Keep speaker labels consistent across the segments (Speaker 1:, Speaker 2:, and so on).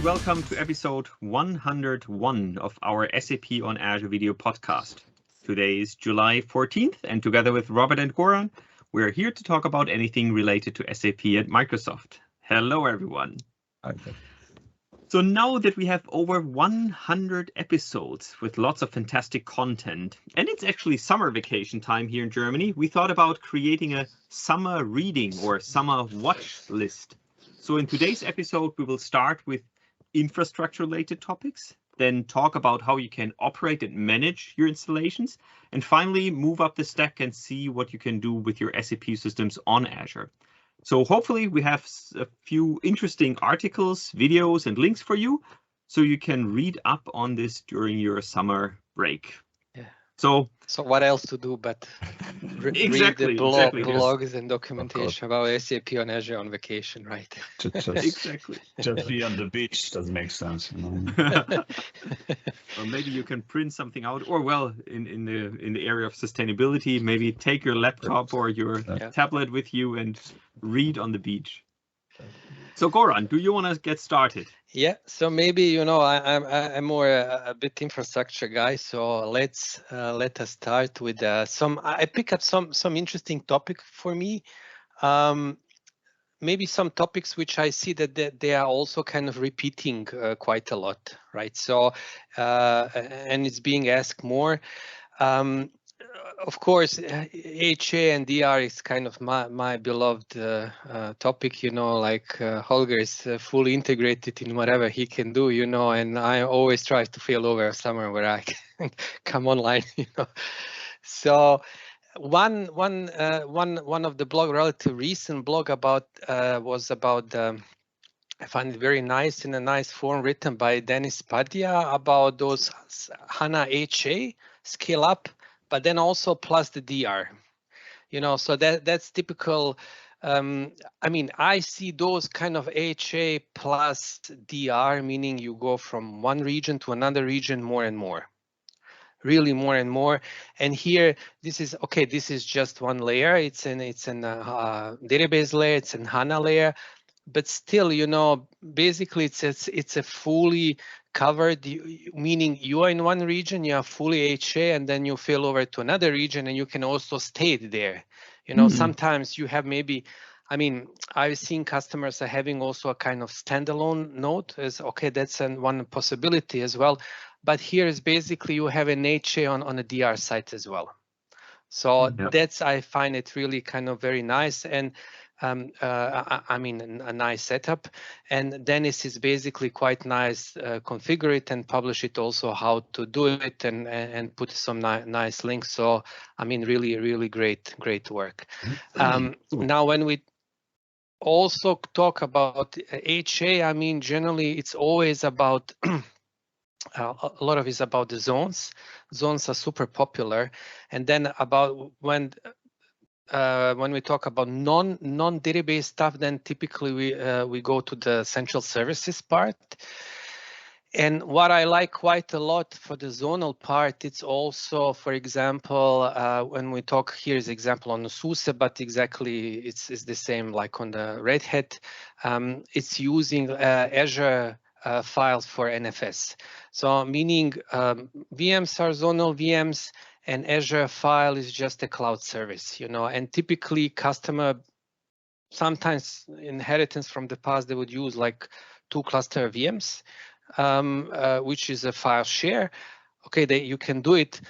Speaker 1: welcome to episode 101 of our SAP on Azure Video Podcast. Today is July 14th, and together with Robert and Goran, we're here to talk about anything related to SAP and Microsoft. Hello, everyone.
Speaker 2: Okay.
Speaker 1: So now that we have over 100 episodes with lots of fantastic content, and it's actually summer vacation time here in Germany, we thought about creating a summer reading or summer watch list. So in today's episode, we will start with infrastructure-related topics, then talk about how you can operate and manage your installations, and finally move up the stack and see what you can do with your SAP systems on Azure. So hopefully we have a few interesting articles, videos, and links for you, so you can read up on this during your summer break.
Speaker 3: Yeah.
Speaker 1: So
Speaker 3: what else to do but read the blogs and documentation about SAP on Azure on vacation, right?
Speaker 1: Exactly.
Speaker 2: Just be on the beach doesn't make sense. You know?
Speaker 1: Or maybe you can print something out, or well, in the area of sustainability, maybe take your laptop or your tablet with you and read on the beach. So Goran, do you want to get started?
Speaker 3: Yeah, so maybe I'm more a bit infrastructure guy. So let us start with some. I pick up some interesting topic for me. Maybe some topics which I see that they are also kind of repeating quite a lot, right? So and it's being asked more. Of course, HA and DR is kind of my beloved topic, like Holger is fully integrated in whatever he can do, and I always try to fail over somewhere where I can come online, So one of the relative recent blog was about I find it very nice in a nice form written by Dennis Padilla about those HANA HA scale up, but then also plus the DR, so that's typical. I see those kind of HA plus DR, meaning you go from one region to another region more and more, really more and more. And here, this is just one layer. It's an database layer. It's an HANA layer, but still, basically it's a fully covered, meaning you are in one region, you are fully HA, and then you fail over to another region, and you can also stay there. Sometimes you have maybe, I've seen customers are having also a kind of standalone node as, that's one possibility as well. But here is basically you have an HA on a DR site as well. So I find it really kind of very nice. And a nice setup, and Dennis is basically quite nice, configure it and publish it also how to do it and put some nice links. So really great work. Now when we also talk about HA, generally it's always about a lot of it is about the zones. Zones are super popular, and then about when we talk about non-database stuff, then typically we go to the central services part. And what I like quite a lot for the zonal part, it's also, for example, when we talk, here's example on the SUSE, but exactly it's the same like on the Red Hat. It's using Azure files for NFS. So meaning VMs are zonal VMs, and Azure file is just a cloud service, and typically customer, sometimes inheritance from the past, they would use like 2 cluster VMs, which is a file share. You can do it,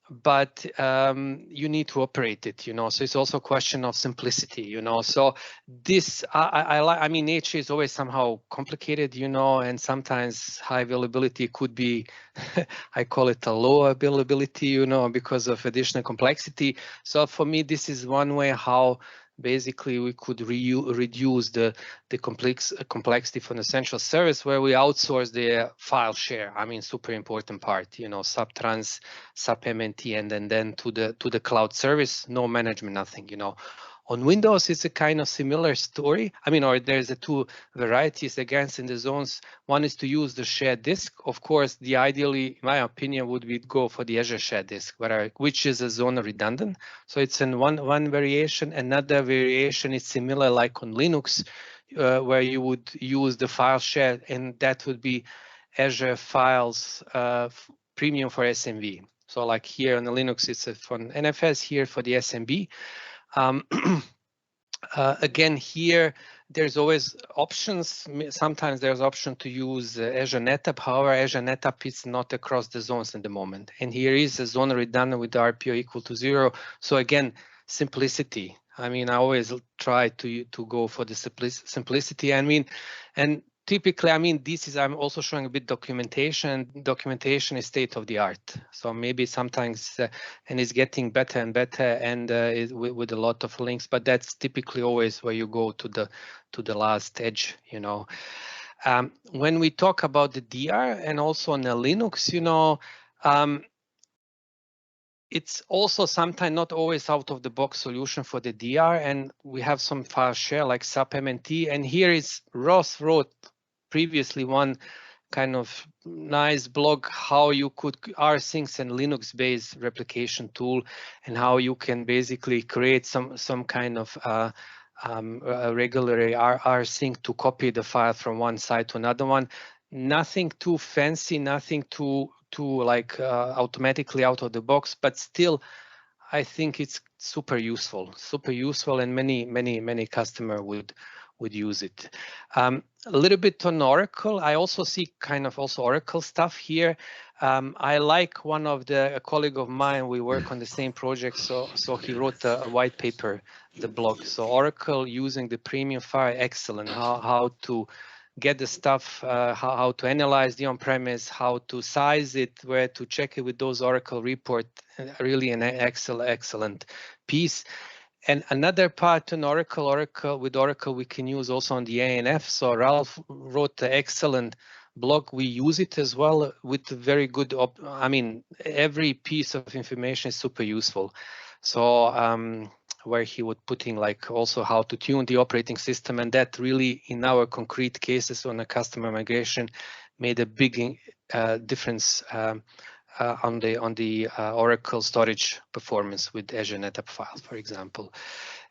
Speaker 3: but you need to operate it, so it's also a question of simplicity, so this I like. HA is always somehow complicated, and sometimes high availability could be I call it a low availability, because of additional complexity. So for me, this is one way how basically we could reduce the complexity from the central service, where we outsource the file share. Super important part, SAP trans, SAP MNT, and then to the cloud service, no management, nothing, On Windows, it's a kind of similar story. Or there's two varieties against in the zones. One is to use the shared disk. Of course, the ideally, in my opinion, would be go for the Azure shared disk, which is a zone redundant. So it's in one variation. Another variation is similar, like on Linux. where you would use the file share, and that would be Azure Files Premium for SMB. So like here on the Linux, it's for NFS, here for the SMB. Again, here there's always options. Sometimes there's option to use Azure NetApp. However, Azure NetApp is not across the zones at the moment. And here is a zone redundant with RPO equal to 0. So again, simplicity. I mean, I always try to go for the simplicity. I mean, and typically, I mean, this is, I'm also showing a bit documentation. Documentation is state of the art. So maybe sometimes, and it's getting better and better, and with a lot of links, but that's typically always where you go to the last edge, you know. When we talk about the DR and also on the Linux, you know, it's also sometimes not always out of the box solution for the DR, and we have some file share like SAP MNT, and here is Ross wrote previously one kind of nice blog how you could rsyncs and Linux-based replication tool, and how you can basically create some kind of regular rsync to copy the file from one side to another one. Nothing too fancy, nothing too like automatically out of the box, but still I think it's super useful, and many customer would use it. A little bit on Oracle. I also see kind of also Oracle stuff here. I like one of a colleague of mine, we work on the same project, so he wrote a white paper, the blog. So Oracle using the premium file, excellent. How to get the stuff, how to analyze the on-premise, how to size it, where to check it with those Oracle report. Really an excellent piece. And another part in with Oracle we can use also on the ANF. So Ralph wrote an excellent blog. We use it as well with very good, I mean, every piece of information is super useful. So where he would putting like also how to tune the operating system, and that really in our concrete cases on a customer migration made a big difference on the Oracle storage performance with Azure NetApp files, for example.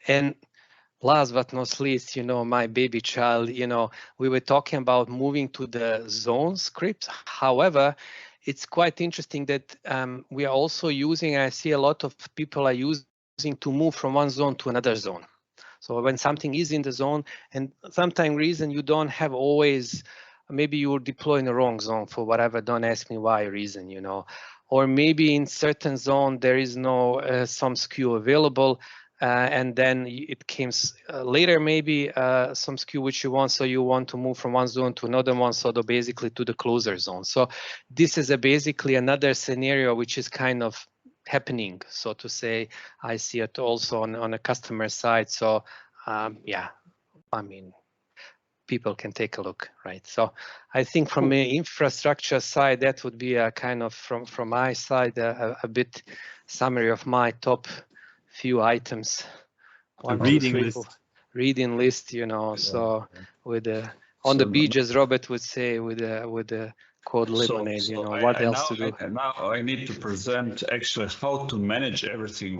Speaker 3: And last but not least, you know, my baby child, you know, we were talking about moving to the zone scripts. However, it's quite interesting that we are also using, I see a lot of people are using to move from one zone to another zone. So when something is in the zone, and sometimes reason you don't have always, maybe you're deploying the wrong zone for whatever, don't ask me why reason, you know, or maybe in certain zone there is no some SKU available, and then it came later maybe some SKU which you want, so you want to move from one zone to another one, so basically to the closer zone. So this is basically another scenario which is kind of happening, so to say. I see it also on a customer side. So yeah, I mean, people can take a look, right? So I think from an infrastructure side, that would be a kind of from my side a bit summary of my top few items. Reading list, you know. Yeah. So with on the beach, as Robert would say, with the code lemonade, you know, what else to do?
Speaker 2: Now I need to present actually how to manage everything.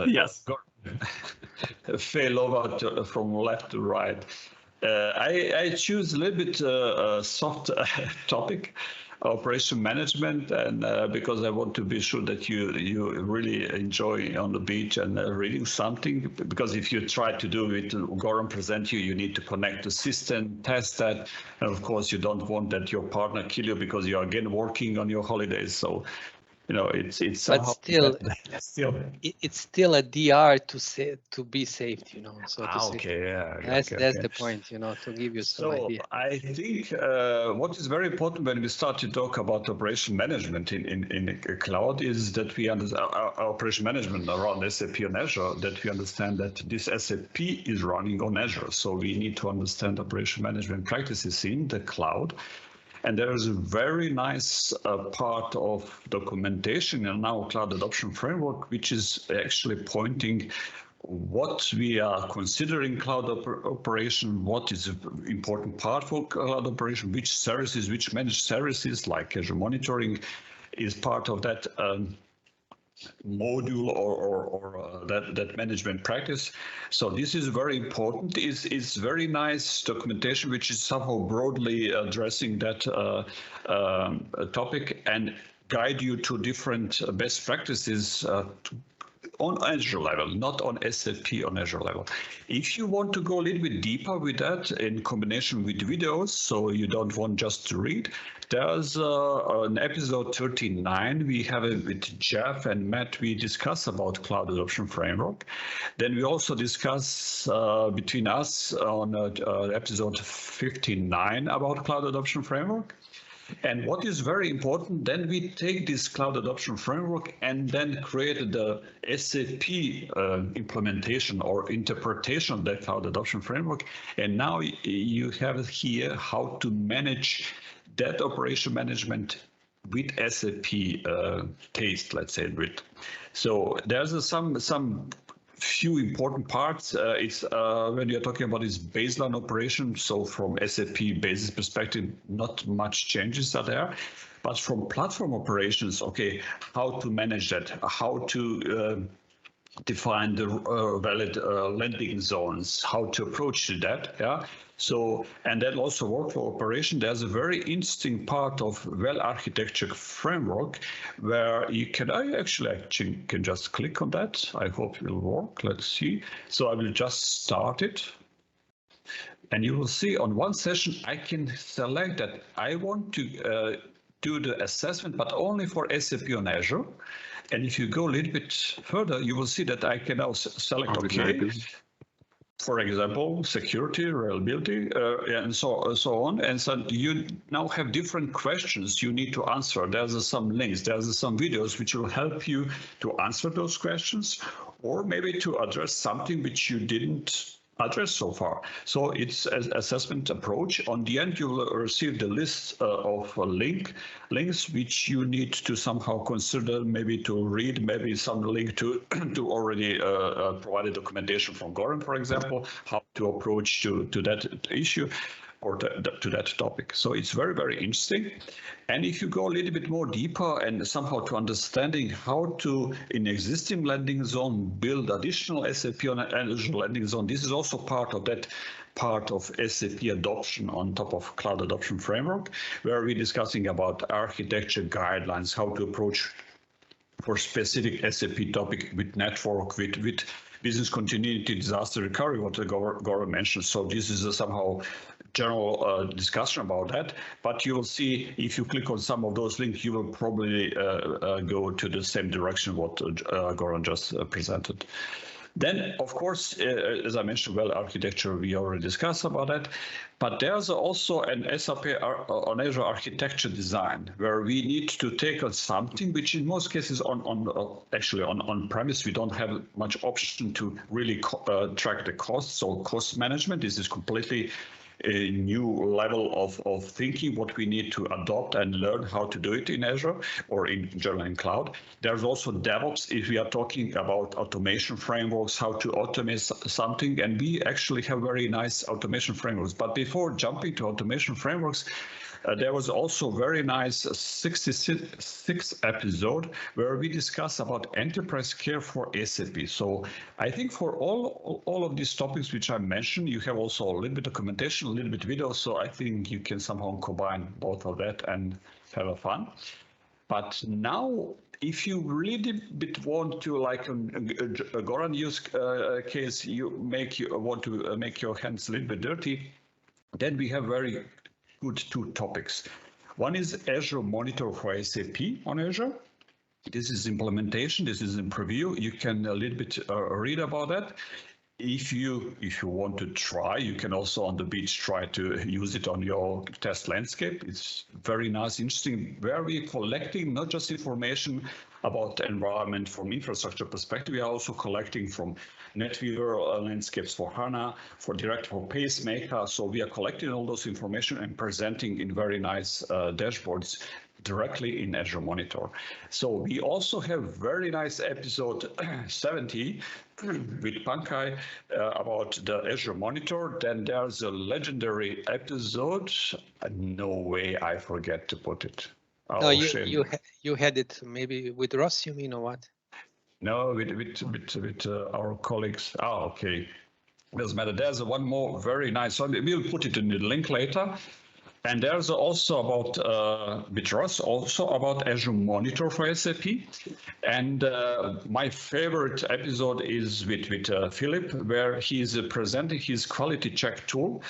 Speaker 1: Yes.
Speaker 2: Fail over from left to right. I choose a little bit soft topic, operation management, and because I want to be sure that you really enjoy on the beach and reading something. Because if you try to do it, Goran present you need to connect the system, test that, and of course you don't want that your partner kill you because you are again working on your holidays. So you know, it's
Speaker 3: but still it's still a DR to be saved, you know. So that's the point, you know, to give you some idea.
Speaker 2: I think what is very important when we start to talk about operation management in the cloud is that we understand our operation management around SAP on Azure, that we understand that this SAP is running on Azure. So we need to understand operation management practices in the cloud. And there is a very nice part of documentation in our cloud adoption framework, which is actually pointing what we are considering cloud operation, what is an important part for cloud operation, which services, which managed services like Azure Monitoring is part of that. module or that management practice. So this is very important. Is very nice documentation which is somehow broadly addressing that topic and guide you to different best practices on Azure level, not on SAP on Azure level. If you want to go a little bit deeper with that in combination with videos, so you don't want just to read, there's an episode 39. We have it with Jeff and Matt. We discuss about Cloud Adoption Framework. Then we also discuss between us on episode 59 about Cloud Adoption Framework. And what is very important, then we take this cloud adoption framework and then create the SAP implementation or interpretation of that cloud adoption framework. And now you have here how to manage that operation management with SAP taste, let's say. So there's some few important parts. It's when you're talking about this baseline operation. So from SAP basis perspective, not much changes are there. But from platform operations, okay, how to manage that, how to define the valid landing zones, how to approach that, yeah. So, and then also workflow operation, there's a very interesting part of well-architectured framework where you can, I actually can just click on that. I hope it will work. Let's see. So I will just start it. And you will see on one session, I can select that I want to do the assessment, but only for SAP on Azure. And if you go a little bit further, you will see that I can now select, okay, for example, security, reliability, and so on. And so you now have different questions you need to answer. There's some links, there's some videos which will help you to answer those questions, or maybe to address something which you didn't address so far. So it's an assessment approach. On the end, you will receive the list of links which you need to somehow consider, maybe to read, maybe some link to already provided documentation from Goran, for example, how to approach to that issue or to that topic. So it's very, very interesting. And if you go a little bit more deeper and somehow to understanding how to, in existing landing zone, build additional SAP on Azure landing zone, this is also part of that part of SAP adoption on top of Cloud Adoption Framework, where we're discussing about architecture guidelines, how to approach for specific SAP topic with network, with business continuity, disaster recovery, what Goran mentioned. So this is a somehow general discussion about that. But you will see if you click on some of those links, you will probably go to the same direction what Goran just presented. Then, of course, as I mentioned, well, architecture, we already discussed about that. But there's also an SAP on Azure architecture design, where we need to take on something which in most cases on premise, we don't have much option to really track the costs. So cost management, this is completely a new level of thinking, what we need to adopt and learn how to do it in Azure or in general in cloud. There's also DevOps, if we are talking about automation frameworks, how to automate something. And we actually have very nice automation frameworks. But before jumping to automation frameworks, there was also very nice 66 episode where we discuss about enterprise care for SAP. So I think for all of these topics which I mentioned, you have also a little bit documentation, a little bit video. So I think you can somehow combine both of that and have a fun. But now, if you really bit want to, like a Goran use case, you want to make your hands a little bit dirty, then we have very good two topics. One is Azure Monitor for SAP on Azure. This is implementation. This is in preview. You can a little bit read about that. If you want to try, you can also on the beach try to use it on your test landscape. It's very nice, interesting, where we're collecting not just information about the environment from infrastructure perspective, we are also collecting from NetWeaver landscapes for HANA, for Pacemaker. So we are collecting all those information and presenting in very nice dashboards directly in Azure Monitor. So we also have very nice episode 70 with Pankaj about the Azure Monitor. Then there's a legendary episode. No way I forget to put it.
Speaker 3: No, you had it maybe with Ross, you mean, or what?
Speaker 2: No, with our colleagues. Ah, okay. Doesn't matter. There's one more very nice one. We'll put it in the link later. And there's also about with Ross also about Azure Monitor for SAP. And my favorite episode is with Philip, where he's presenting his quality check tool.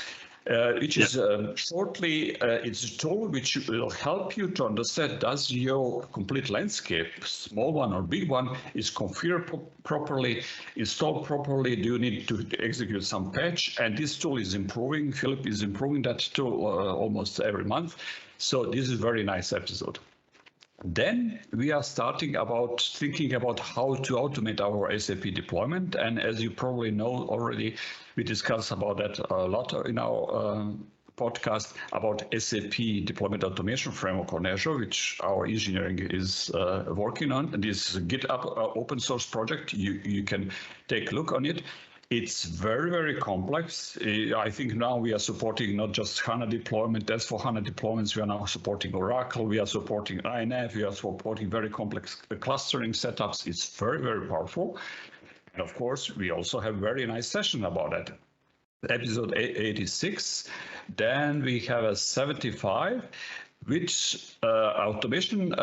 Speaker 2: Which is shortly, it's a tool which will help you to understand does your complete landscape, small one or big one, is configured properly, installed properly, do you need to execute some patch? And this tool is improving. Philip is improving that tool almost every month. So this is a very nice episode. Then we are thinking about how to automate our SAP deployment. And as you probably know already, we discussed about that a lot in our podcast about SAP deployment automation framework on Azure, which our engineering is working on. And this is a GitHub open source project. You can take a look on it. It's very, very complex. I think now we are supporting not just HANA deployment, S/4HANA deployments. We are now supporting Oracle. We are supporting INF. We are supporting very complex clustering setups. It's very, very powerful. And of course, we also have very nice session about that. Episode 86. Then we have a 75, which automation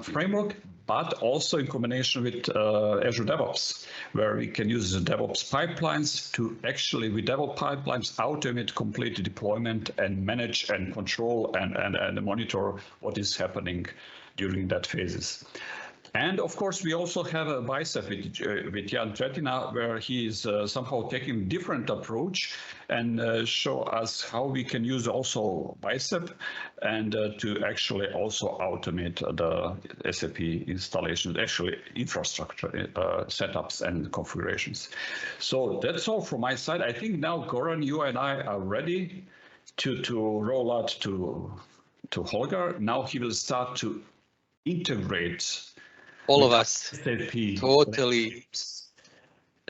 Speaker 2: framework, but also in combination with Azure DevOps, where we can use the DevOps pipelines to actually, with DevOps pipelines, automate complete deployment and manage and control and monitor what is happening during that phases. And of course, we also have a bicep with Jan Tretina, where he is somehow taking a different approach and show us how we can use also bicep and to actually also automate the SAP installations, actually infrastructure setups and configurations. So that's all from my side. I think now, Goran, you and I are ready to roll out to Holger. Now he will start to integrate
Speaker 3: all of us,
Speaker 2: SAP.
Speaker 3: totally.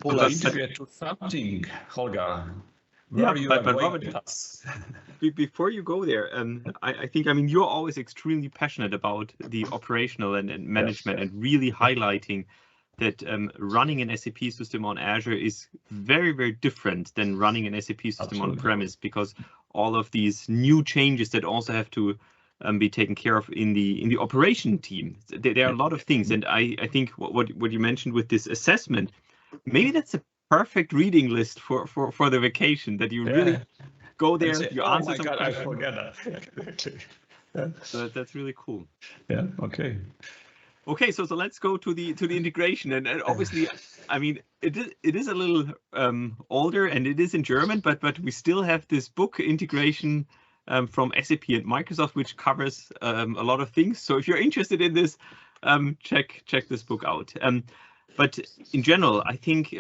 Speaker 2: Pull us into something, Holger. Where you are going with us.
Speaker 1: Before you go there, I think, you're always extremely passionate about the operational and management, and really highlighting that running an SAP system on Azure is very, very different than running an SAP system on premise, because all of these new changes that also have to be taken care of in the operation team. There are a lot of things, and I think what you mentioned with this assessment, maybe that's a perfect reading list for the vacation, that you really go there. You answer some questions.
Speaker 2: I forget that.
Speaker 1: So that's really cool.
Speaker 2: Yeah. Okay.
Speaker 1: Okay, so let's go to the integration, and obviously, it is a little older, and it is in German, but we still have this book, Integration from SAP and Microsoft, which covers a lot of things. So if you're interested in this, check this book out. But in general, I think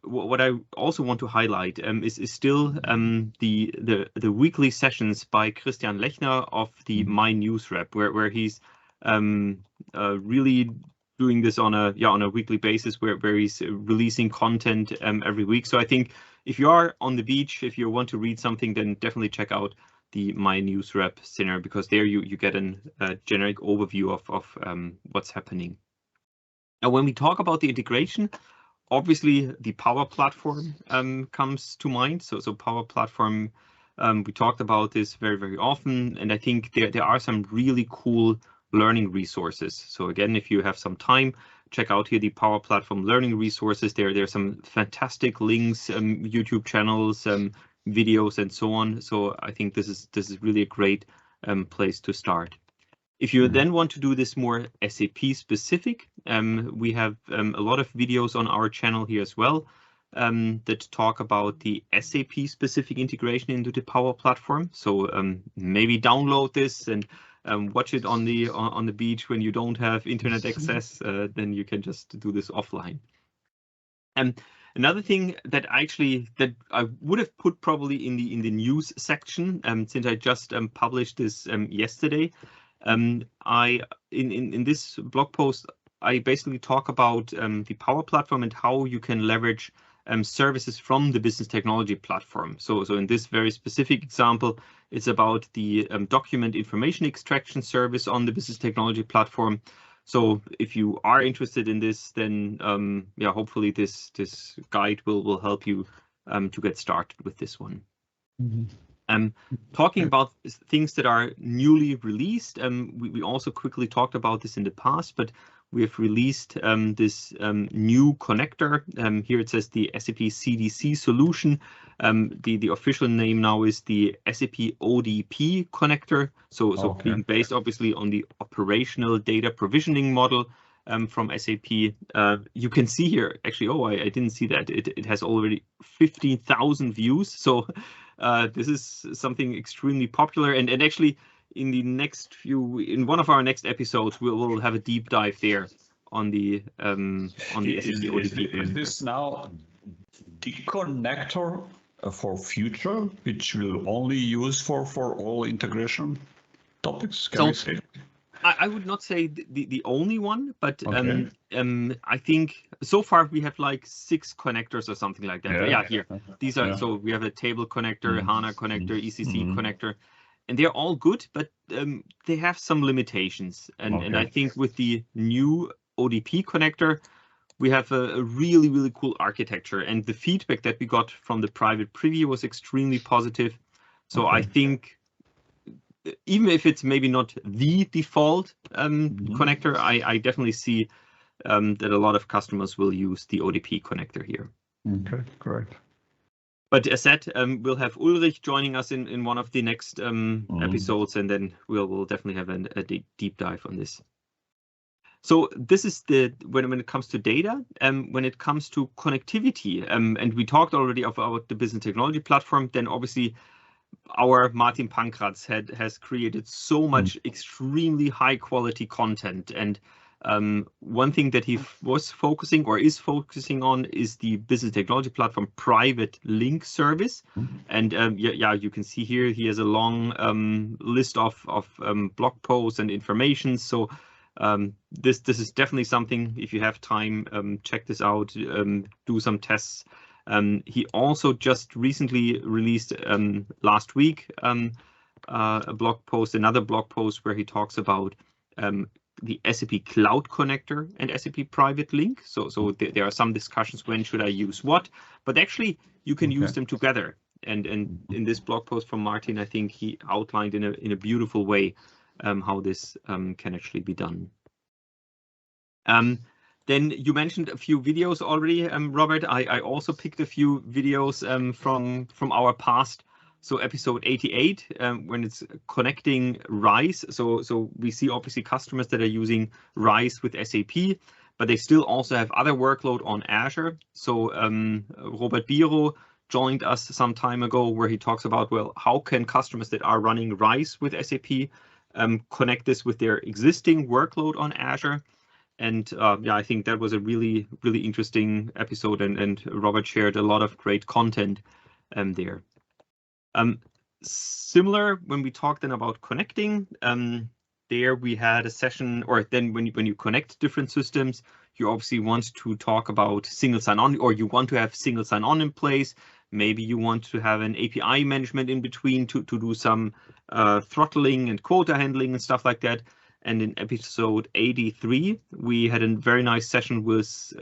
Speaker 1: what I also want to highlight is still the weekly sessions by Christian Lechner of the My News Rep, where he's really doing this on a weekly basis, where he's releasing content every week. So I think if you are on the beach, if you want to read something, then definitely check out the My News Rep center, because there you get a generic overview of what's happening. Now, when we talk about the integration, obviously the Power Platform comes to mind. So Power Platform, we talked about this very, very often, and I think there are some really cool learning resources. So again, if you have some time, check out here the Power Platform learning resources. There are some fantastic links, YouTube channels, videos, and so on. So I think this is really a great place to start. If you then want to do this more SAP specific, we have a lot of videos on our channel here as well that talk about the SAP specific integration into the Power Platform. So maybe download this and watch it on the beach when you don't have internet access. Then you can just do this offline. Another thing that I would have put probably in the news section, since I just published this yesterday. In this blog post, I basically talk about the Power Platform and how you can leverage services from the Business Technology Platform. So in this very specific example, it's about the document information extraction service on the Business Technology Platform. So if you are interested in this, then yeah, hopefully this guide will help you to get started with this one. Talking about things that are newly released, we also quickly talked about this in the past, but we have released this new connector. Here it says the SAP CDC solution. The official name now is the SAP ODP connector. So being based obviously on the operational data provisioning model from SAP. You can see here, actually, oh, I didn't see that. It has already 15,000 views. So this is something extremely popular. And actually, in one of our next episodes, we'll have a deep dive there on the SAP ODP.
Speaker 2: Is this now the connector for future, which will only use for all integration topics? Can we say?
Speaker 1: I would not say the only one, but I think so far we have like 6 connectors or something like that. Yeah, here. These are so we have a table connector, HANA connector, ECC connector. And they're all good, but they have some limitations. And I think with the new ODP connector, we have a really, really cool architecture. And the feedback that we got from the private preview was extremely positive. So I think even if it's maybe not the default connector, I definitely see that a lot of customers will use the ODP connector here.
Speaker 2: Okay, correct.
Speaker 1: But as said, we'll have Ulrich joining us in one of the next episodes, and then we'll definitely have a deep dive on this. So this is when it comes to data, when it comes to connectivity, and we talked already about the business technology platform. Then obviously our Martin Pankratz has created so much extremely high quality content, and one thing that he was focusing or is focusing on is the business technology platform private link service. And yeah, you can see here he has a long list of blog posts and information. So this is definitely something, if you have time, check this out, do some tests. He also just recently released last week another blog post where he talks about the SAP Cloud Connector and SAP Private Link. So there are some discussions, when should I use what, but actually you can use them together. And in this blog post from Martin, I think he outlined in a beautiful way how this can actually be done. Then you mentioned a few videos already, Robert. I also picked a few videos from our past. So episode 88, when it's connecting RISE. So we see obviously customers that are using RISE with SAP, but they still also have other workload on Azure. So Robert Biro joined us some time ago where he talks about, well, how can customers that are running RISE with SAP connect this with their existing workload on Azure? And yeah, I think that was a really, really interesting episode, and Robert shared a lot of great content there. Similar when we talked then about connecting, there we had a session, or then when you connect different systems, you obviously want to talk about single sign-on, or you want to have single sign-on in place. Maybe you want to have an API management in between to do some throttling and quota handling and stuff like that. And in episode 83, we had a very nice session with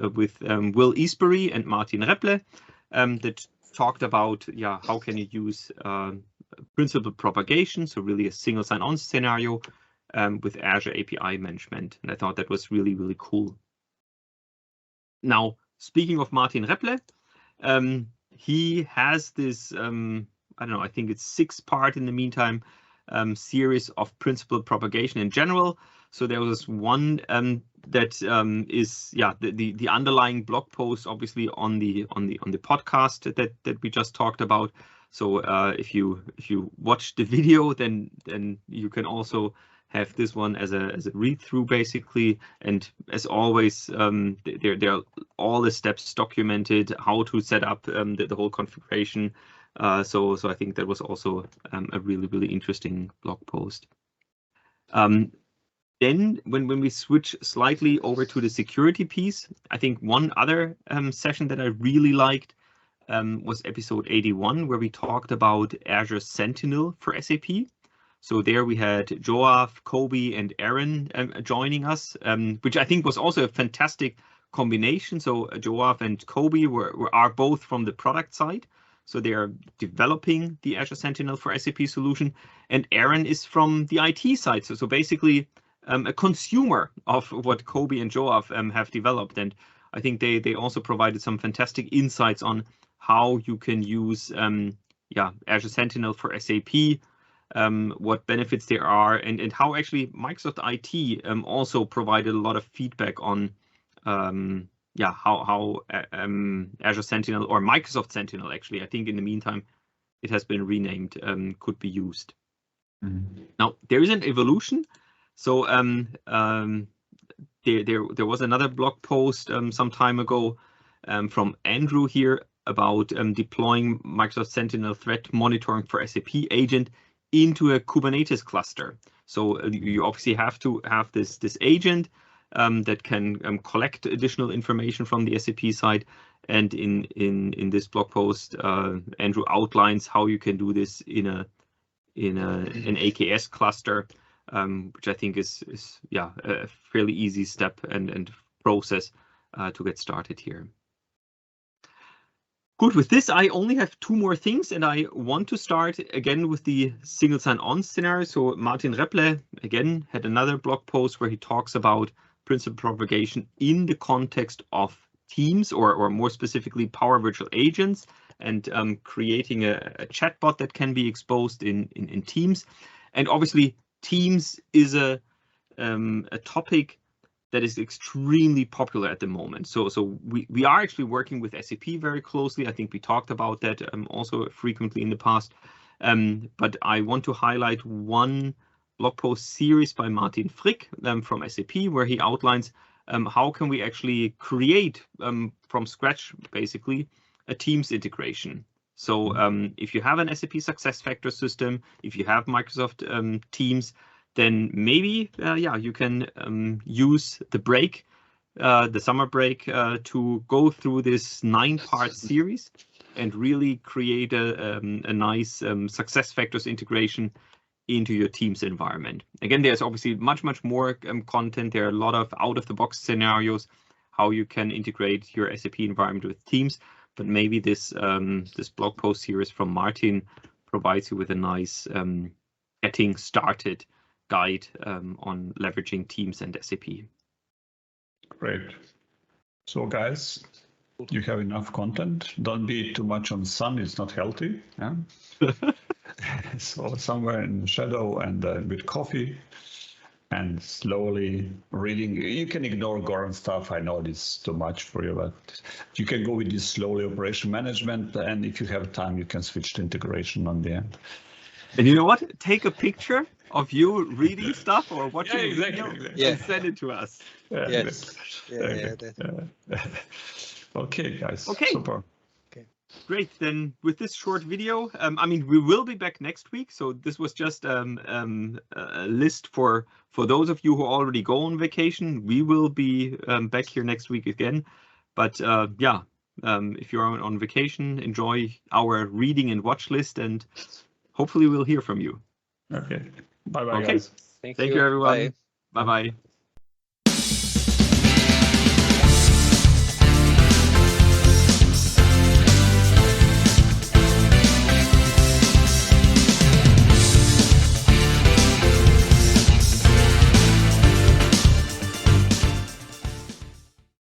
Speaker 1: Will Easbury and Martin Repple that talked about, yeah, how can you use principal propagation, so really a single sign-on scenario with Azure API management. And I thought that was really, really cool. Now, speaking of Martin Repple, he has this, I don't know, I think it's 6-part in the meantime, series of principal propagation in general. So there was one that is, yeah, the underlying blog post, obviously on the podcast that we just talked about. So if you watch the video, then you can also have this one as a read through basically. And as always, there are all the steps documented, how to set up the whole configuration. So I think that was also a really, really interesting blog post. Then when we switch slightly over to the security piece, I think one other session that I really liked was episode 81, where we talked about Azure Sentinel for SAP. So there we had Joaf, Kobe, and Aaron joining us, which I think was also a fantastic combination. So Joaf and Kobe are both from the product side. So they are developing the Azure Sentinel for SAP solution. And Aaron is from the IT side. So basically a consumer of what Kobe and Joaf have developed. And I think they also provided some fantastic insights on how you can use Azure Sentinel for SAP, what benefits there are, and how actually Microsoft IT also provided a lot of feedback on how Azure Sentinel, or Microsoft Sentinel, actually, I think in the meantime it has been renamed, could be used. Now there is an evolution. So there was another blog post some time ago from Andrew here about deploying Microsoft Sentinel threat monitoring for SAP agent into a Kubernetes cluster. So you obviously have to have this agent that can collect additional information from the SAP side. And in this blog post, Andrew outlines how you can do this in an AKS cluster, which I think is a fairly easy step and process to get started here. Good, with this, I only have two more things, and I want to start again with the single sign-on scenario. So Martin Repple, again, had another blog post where he talks about principal propagation in the context of Teams, or more specifically, Power Virtual Agents, and creating a chatbot that can be exposed in Teams. And obviously, Teams is a topic that is extremely popular at the moment. So we are actually working with SAP very closely. I think we talked about that also frequently in the past. But I want to highlight one blog post series by Martin Frick from SAP, where he outlines how can we actually create from scratch, basically, a Teams integration. So if you have an SAP SuccessFactors system, if you have Microsoft Teams, then maybe you can use the break, the summer break, to go through this 9-part series and really create a nice SuccessFactors integration into your Teams environment. Again, there's obviously much more content. There are a lot of out-of-the-box scenarios how you can integrate your SAP environment with Teams. But maybe this blog post series from Martin provides you with a nice getting started guide on leveraging Teams and SAP.
Speaker 2: Great. So guys, you have enough content. Don't be too much on the sun. It's not healthy. Yeah? So somewhere in the shadow and with coffee and slowly reading. You can ignore Goran stuff. I know this is too much for you, but you can go with this slowly operation management. And if you have time, you can switch to integration on the end.
Speaker 1: And you know what? Take a picture of you reading stuff or watching a video and send it to us. Okay, guys. Okay. Super. Okay. Great. Then with this short video, I mean, we will be back next week. So this was just a list for those of you who already go on vacation. We will be back here next week again. But if you're on vacation, enjoy our reading and watch list, and hopefully we'll hear from you.
Speaker 2: Okay. Bye-bye, guys.
Speaker 1: Thank you, everyone. Bye-bye.